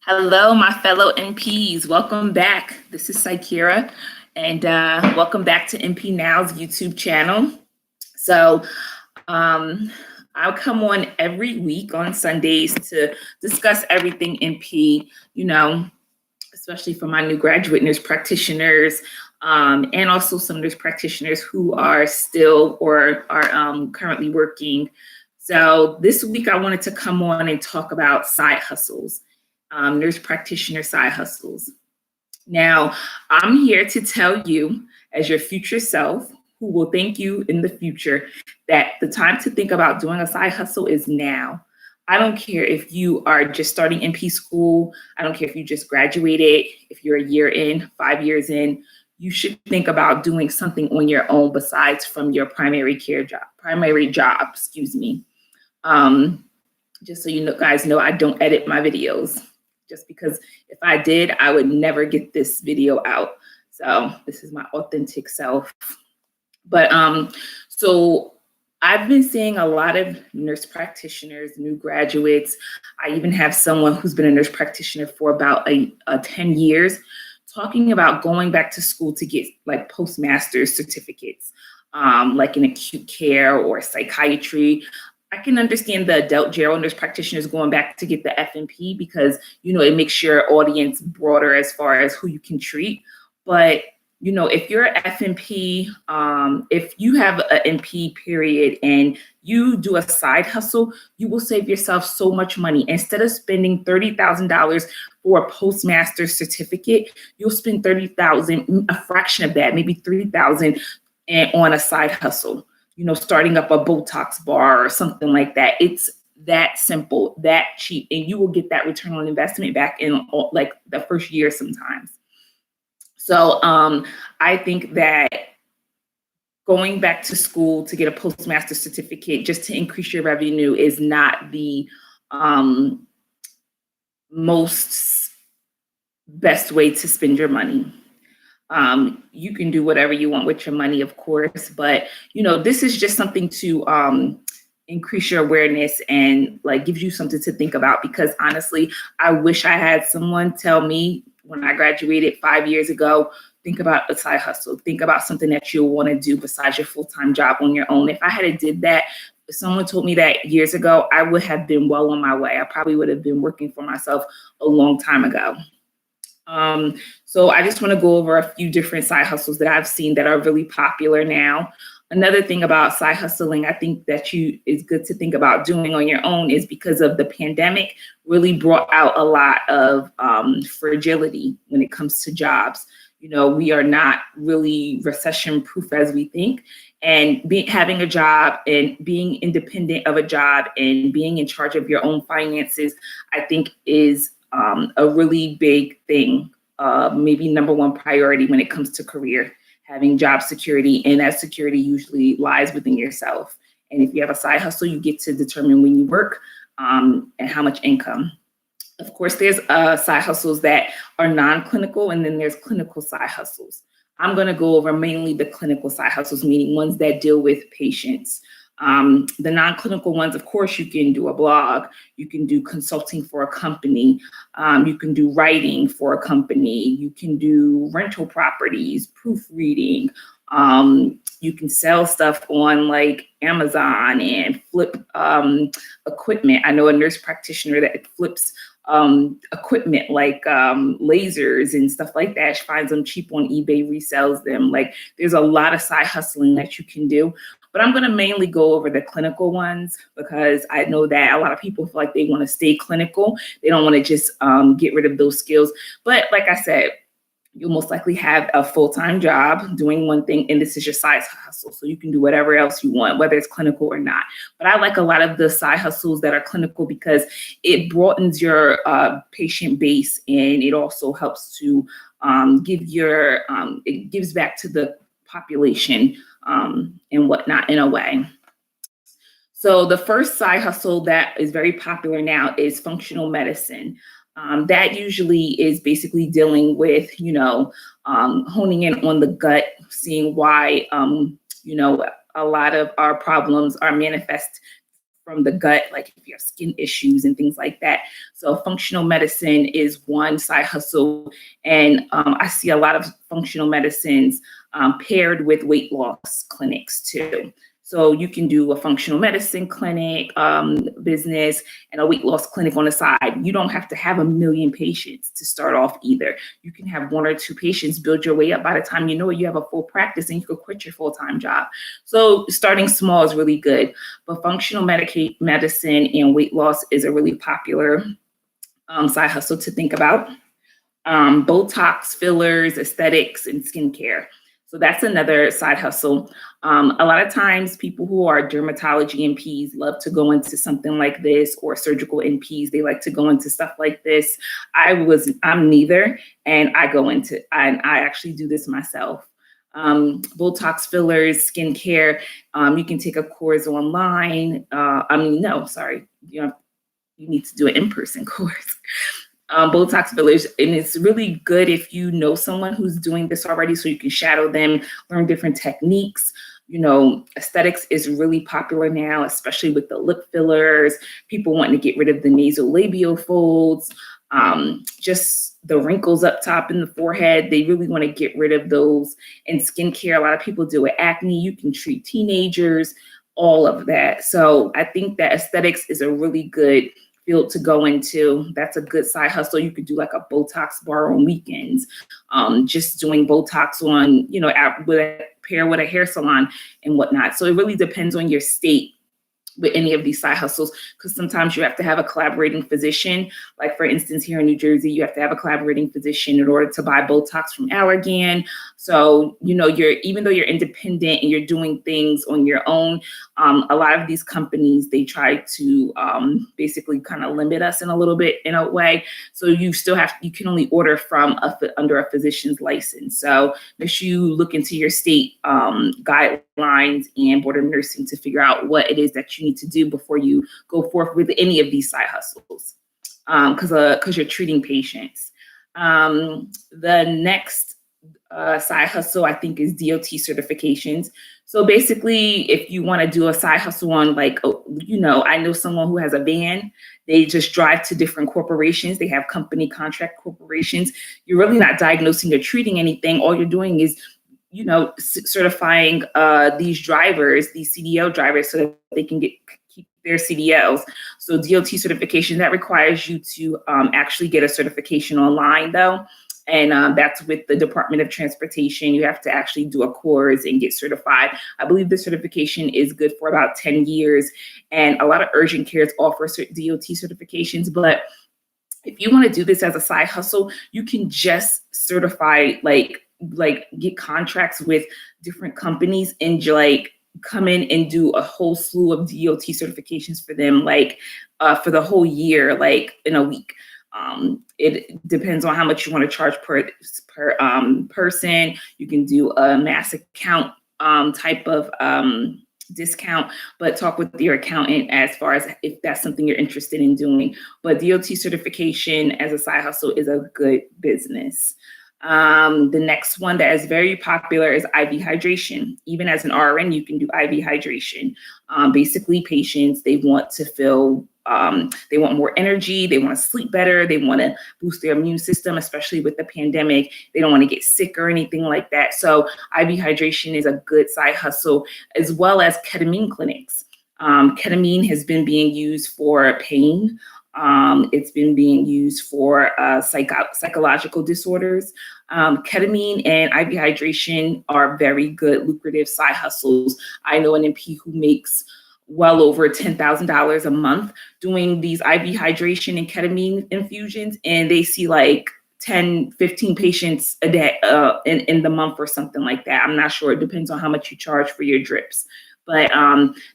Hello, my fellow NPs. Welcome back. This is Saikira, and welcome back to NP Now's YouTube channel. So, I'll come on every week on Sundays to discuss everything NP, especially for my new graduate nurse practitioners, and also some nurse practitioners who are still or are currently working. So this week I wanted to come on and talk about side hustles, nurse practitioner side hustles. Now, I'm here to tell you, as your future self, who will thank you in the future, that the time to think about doing a side hustle is now. I don't care if you are just starting NP school. I don't care if you just graduated, if you're a year in, 5 years in. You should think about doing something on your own besides from your primary job, excuse me. Just so you know, guys know, I don't edit my videos. Just because if I did, I would never get this video out. So this is my authentic self. But so I've been seeing a lot of nurse practitioners, new graduates. I even have someone who's been a nurse practitioner for about 10 years talking about going back to school to get like postmaster's certificates, like in acute care or psychiatry. I can understand the adult general nurse practitioners going back to get the FNP because, it makes your audience broader as far as who you can treat. But, if you're an FNP, if you have an NP period and you do a side hustle, you will save yourself so much money. Instead of spending $30,000 for a postmaster's certificate, you'll spend $30,000, a fraction of that, maybe $3,000 on a side hustle. Starting up a Botox bar or something like that. It's that simple, that cheap, and you will get that return on investment back in like the first year sometimes. So I think that going back to school to get a postmaster certificate just to increase your revenue is not the most best way to spend your money. You can do whatever you want with your money, of course, but this is just something to increase your awareness and like gives you something to think about. Because honestly, I wish I had someone tell me when I graduated 5 years ago, think about a side hustle, think about something that you'll want to do besides your full-time job on your own. If I had did that, if someone told me that years ago, I would have been well on my way. I probably would have been working for myself a long time ago. So I just want to go over a few different side hustles that I've seen that are really popular now. Another thing about side hustling, I think that is good to think about doing on your own is because of the pandemic really brought out a lot of fragility when it comes to jobs. We are not really recession proof as we think. And having a job and being independent of a job and being in charge of your own finances, I think is a really big thing, maybe number one priority when it comes to career, having job security, and that security usually lies within yourself. And if you have a side hustle, you get to determine when you work and how much income. Of course, there's side hustles that are non-clinical, and then there's clinical side hustles. I'm going to go over mainly the clinical side hustles, meaning ones that deal with patients. The non-clinical ones, of course, you can do a blog, you can do consulting for a company, you can do writing for a company, you can do rental properties, proofreading, you can sell stuff on like Amazon and flip equipment. I know a nurse practitioner that flips equipment like lasers and stuff like that. She finds them cheap on eBay, resells them. Like there's a lot of side hustling that you can do. But I'm going to mainly go over the clinical ones because I know that a lot of people feel like they want to stay clinical. They don't want to just get rid of those skills. But like I said, you'll most likely have a full-time job doing one thing, and this is your side hustle. So you can do whatever else you want, whether it's clinical or not. But I like a lot of the side hustles that are clinical because it broadens your patient base, and it also helps to it gives back to the population and whatnot in a way. So the first side hustle that is very popular now is functional medicine. That usually is basically dealing with, honing in on the gut, seeing why, a lot of our problems are manifest from the gut, like if you have skin issues and things like that. So functional medicine is one side hustle. And I see a lot of functional medicines paired with weight loss clinics too. So you can do a functional medicine clinic business and a weight loss clinic on the side. You don't have to have 1 million patients to start off either. You can have 1 or 2 patients, build your way up. By the time you know it, you have a full practice and you could quit your full-time job. So starting small is really good. But functional medicine and weight loss is a really popular side hustle to think about. Botox, fillers, aesthetics, and skincare. So that's another side hustle. A lot of times people who are dermatology NPs love to go into something like this, or surgical NPs. They like to go into stuff like this. I'm neither, and I actually do this myself. Botox, fillers, skincare. You can take a course online. You need to do an in-person course. Botox fillers, and it's really good if you know someone who's doing this already, so you can shadow them, learn different techniques. Aesthetics is really popular now, especially with the lip fillers, people wanting to get rid of the nasolabial folds, just the wrinkles up top in the forehead. They really want to get rid of those. And skincare, a lot of people deal with acne. You can treat teenagers, all of that. So I think that aesthetics is a really good field to go into. That's a good side hustle. You could do like a Botox bar on weekends, just doing Botox on, pair with a hair salon and whatnot. So it really depends on your state with any of these side hustles, because sometimes you have to have a collaborating physician. Like for instance, here in New Jersey, you have to have a collaborating physician in order to buy Botox from Allergan. So, even though you're independent and you're doing things on your own, a lot of these companies, they try to basically kind of limit us in a little bit in a way. So you can only order from under a physician's license. So make sure you look into your state guidelines and Board of Nursing to figure out what it is that you need to do before you go forth with any of these side hustles, because you're treating patients. The next side hustle, I think, is DOT certifications. So basically, if you want to do a side hustle on, I know someone who has a van. They just drive to different corporations. They have company contract corporations. You're really not diagnosing or treating anything. All you're doing is certifying these drivers, these CDL drivers, so that they can keep their CDLs. So DOT certification, that requires you to actually get a certification online, though. And that's with the Department of Transportation. You have to actually do a course and get certified. I believe the certification is good for about 10 years. And a lot of urgent cares offer DOT certifications. But if you want to do this as a side hustle, you can just certify, like get contracts with different companies and come in and do a whole slew of DOT certifications for them, for the whole year, in a week. It depends on how much you want to charge per person. You can do a mass account type of discount, but talk with your accountant as far as if that's something you're interested in doing. But DOT certification as a side hustle is a good business. The next one that is very popular is IV hydration. Even as an RN, you can do IV hydration. Basically, patients, they want to feel, they want more energy, they want to sleep better, they want to boost their immune system, especially with the pandemic. They don't want to get sick or anything like that. So IV hydration is a good side hustle, as well as ketamine clinics. Ketamine has been being used for pain. It's been being used for psychological disorders. Ketamine and IV hydration are very good, lucrative side hustles. I know an NP who makes well over $10,000 a month doing these IV hydration and ketamine infusions, and they see 10, 15 patients a day in the month or something like that. I'm not sure. It depends on how much you charge for your drips. But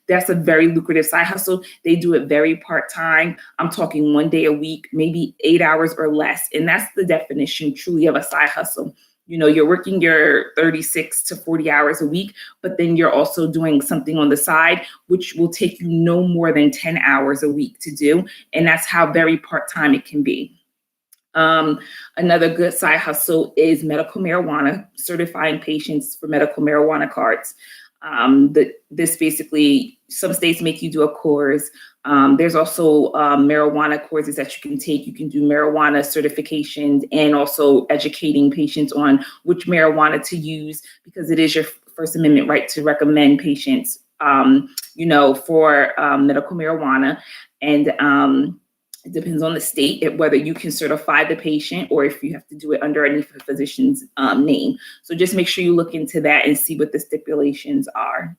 that's a very lucrative side hustle. They do it very part-time. I'm talking 1 day a week, maybe 8 hours or less. And that's the definition truly of a side hustle. You're working your 36 to 40 hours a week, but then you're also doing something on the side, which will take you no more than 10 hours a week to do. And that's how very part-time it can be. Another good side hustle is medical marijuana, certifying patients for medical marijuana cards. This basically, some states make you do a course. There's also marijuana courses that you can take. You can do marijuana certifications and also educating patients on which marijuana to use, because it is your First Amendment right to recommend patients, for medical marijuana. And it depends on the state whether you can certify the patient or if you have to do it underneath a physician's name. So just make sure you look into that and see what the stipulations are.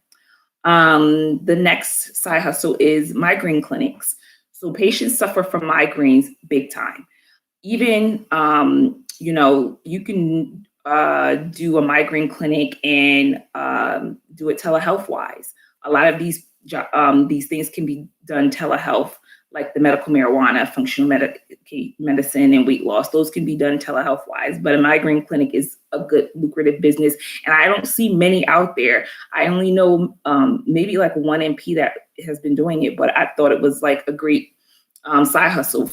The next side hustle is migraine clinics. So patients suffer from migraines big time. Even, you can do a migraine clinic and do it telehealth wise. A lot of these things can be done telehealth, like the medical marijuana, functional medicine, and weight loss. Those can be done telehealth wise, but a migraine clinic is a good lucrative business. And I don't see many out there. I only know maybe like one NP that has been doing it, but I thought it was like a great side hustle.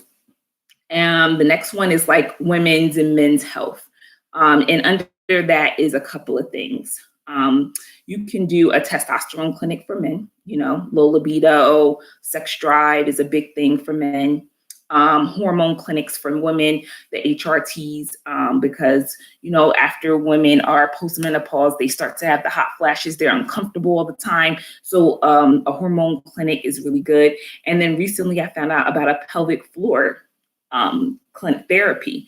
And the next one is like women's and men's health. And under that is a couple of things. You can do a testosterone clinic for men, low libido, sex drive is a big thing for men. Hormone clinics for women, the HRTs, because, after women are postmenopause, they start to have the hot flashes. They're uncomfortable all the time. So a hormone clinic is really good. And then recently I found out about a pelvic floor clinic therapy.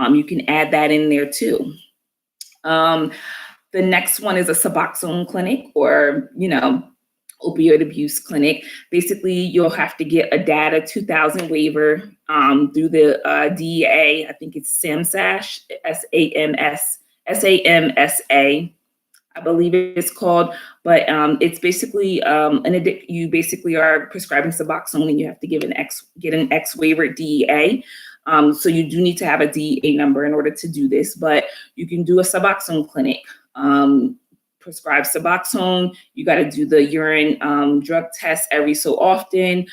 You can add that in there too. The next one is a Suboxone clinic or, opioid abuse clinic. Basically, you'll have to get a DATA 2000 waiver through the DEA. I think it's SAMSA, SAMSA, I believe it's called. But it's basically you basically are prescribing Suboxone and you have to get an X waiver at DEA. So you do need to have a DEA number in order to do this, but you can do a Suboxone clinic. Prescribe Suboxone. You got to do the urine drug test every so often.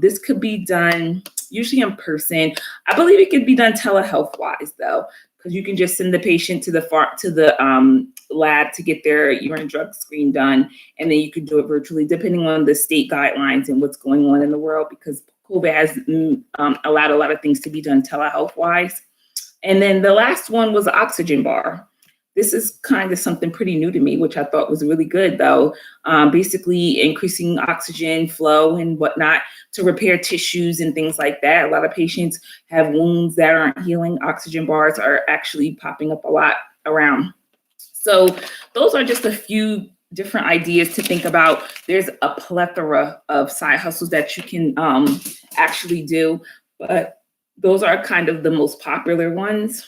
This could be done usually in person. I believe it could be done telehealth wise though, because you can just send the patient to the lab to get their urine drug screen done, and then you can do it virtually, depending on the state guidelines and what's going on in the world, because COVID has allowed a lot of things to be done telehealth wise. And then the last one was the oxygen bar. This is kind of something pretty new to me, which I thought was really good, though. Basically, increasing oxygen flow and whatnot to repair tissues and things like that. A lot of patients have wounds that aren't healing. Oxygen bars are actually popping up a lot around. So those are just a few different ideas to think about. There's a plethora of side hustles that you can actually do, but those are kind of the most popular ones.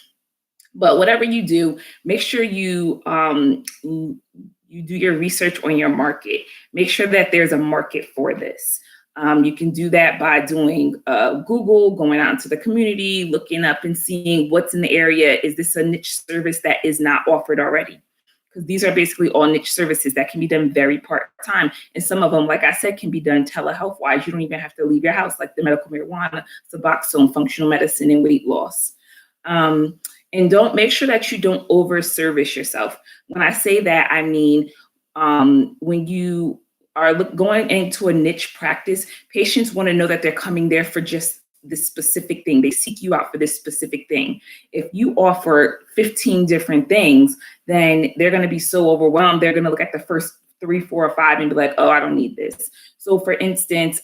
But whatever you do, make sure you do your research on your market. Make sure that there's a market for this. You can do that by doing Google, going out into the community, looking up and seeing what's in the area. Is this a niche service that is not offered already? Because these are basically all niche services that can be done very part-time. And some of them, like I said, can be done telehealth-wise. You don't even have to leave your house, like the medical marijuana, Suboxone, functional medicine, and weight loss. And make sure that you don't over-service yourself. When I say that, I mean, when you are going into a niche practice, patients want to know that they're coming there for just this specific thing. They seek you out for this specific thing. If you offer 15 different things, then they're going to be so overwhelmed. They're going to look at the first 3, 4, or 5 and be like, oh, I don't need this. So for instance,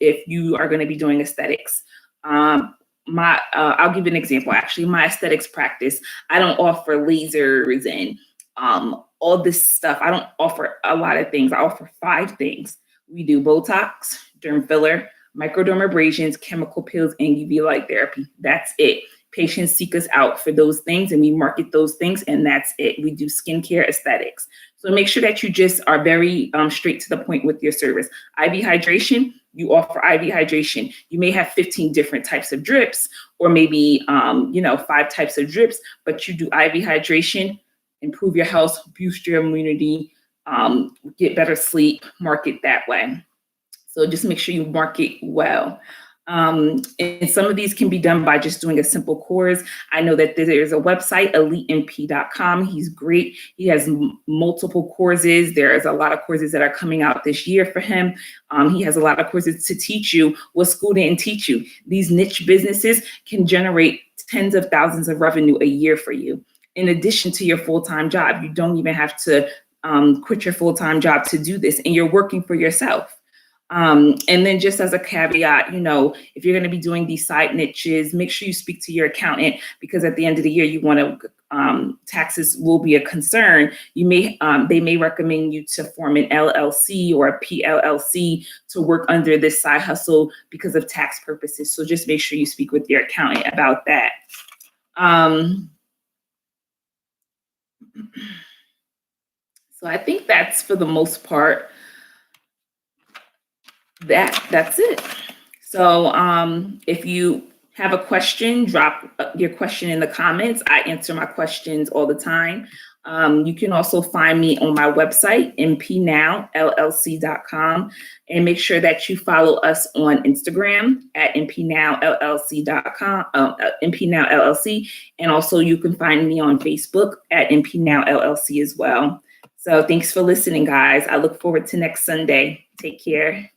if you are going to be doing aesthetics, I'll give you an example. Actually, my aesthetics practice, I don't offer lasers and all this stuff. I don't offer a lot of things. I offer 5 things. We do Botox, derm filler, microdermabrasions, chemical peels, and UV light therapy. That's it. Patients seek us out for those things and we market those things, and that's it. We do skincare, aesthetics. So make sure that you just are very straight to the point with your service. IV hydration, you offer IV hydration. You may have 15 different types of drips, or maybe 5 types of drips, but you do IV hydration, improve your health, boost your immunity, get better sleep, market that way. So just make sure you market well. And some of these can be done by just doing a simple course. I know that there's a website, elitemp.com. He's great. He has multiple courses. There's a lot of courses that are coming out this year for him. He has a lot of courses to teach you what school didn't teach you. These niche businesses can generate tens of thousands of revenue a year for you, in addition to your full-time job. You don't even have to quit your full-time job to do this, and you're working for yourself. And then just as a caveat, you know, if you're going to be doing these side niches, make sure you speak to your accountant, because at the end of the year, you want to, taxes will be a concern. You may, they may recommend you to form an LLC or a PLLC to work under this side hustle because of tax purposes. So just make sure you speak with your accountant about that. So I think that's, for the most part, that's it. So if you have a question, drop your question in the comments. I answer my questions all the time. You can also find me on my website, mpnowllc.com, and make sure that you follow us on Instagram at mpnowllc.com, mpnowllc, and also you can find me on Facebook at mpnowllc as well. So thanks for listening, guys. I look forward to next Sunday. Take care.